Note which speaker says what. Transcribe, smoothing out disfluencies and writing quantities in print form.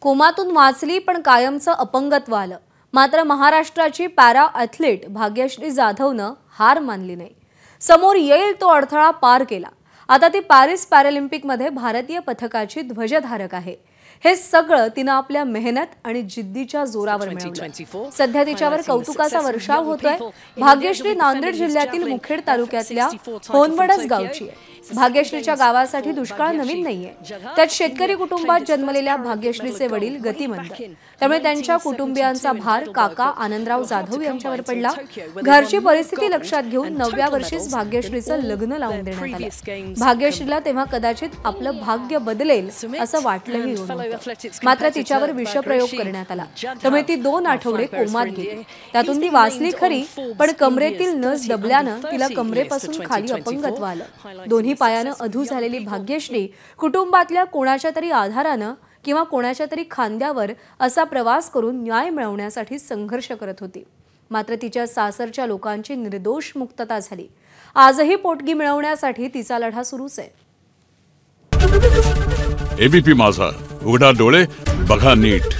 Speaker 1: कोमातून वाचली पण कायमचं अपंगत्व आलं। मात्र महाराष्ट्राची पॅरा ॲथलीट भाग्यश्री जाधवनं हार मानली नाही। समोर येईल तो अडथळा पार केला। आता ती पॅरिस पॅरालिम्पिकमध्ये भारतीय पथकाची ध्वजधारक आहे। हे सगळं तिनं आपल्या मेहनत आणि जिद्दीच्या जोरावर मिळवलं। सध्या तिच्यावर कौतुकाचा वर्षाव होतोय। भाग्यश्री नांदेड जिल्ह्यातील मुखेड तालुक्यातल्या होनवडस गावची आहे। भाग्यश्रीच्या गावासाठी दुष्काळ नवीन नाहीये। त्यात शेतकरी कुटुंबात जन्मलेल्या भाग्यश्रीचे वडील गतिमंद, त्यामुळे त्यांच्या कुटुंबियांचा भार काका आनंदराव जाधव यांच्यावर पडला। घरची परिस्थिती लक्षात घेऊन 9व्या वर्षीच भाग्यश्रीचं लग्न लावून देण्यात आलं। भाग्यश्रीला तेव्हा कदाचित आपलं भाग्य बदलेल असं वाटलंही नव्हतं। मात्र तिच्यावर विषप्रयोग करण्यात आला, त्यामुळे ती 2 आठवडे कोमात गेली। त्यातून ती वाचली खरी, पण कमरेतील नस दबल्यानं तिला कमरेपासून खाली अपंगत्व आलं। दोन्ही पायानं अधू झालेली भाग्यश्री कुटुंबातल्या कोणाच्या तरी आधारानं किंवा कोणाच्या तरी खांद्यावर असा प्रवास करून न्याय मिळवण्यासाठी संघर्ष करत होती। मात्र तिच्या सासरच्या लोकांची निर्दोष मुक्तता झाली। आजही पोटगी मिळवण्यासाठी तिचा लढा सुरूच आहे।
Speaker 2: एबीपी माझा, उघडा डोळे बघा नीट।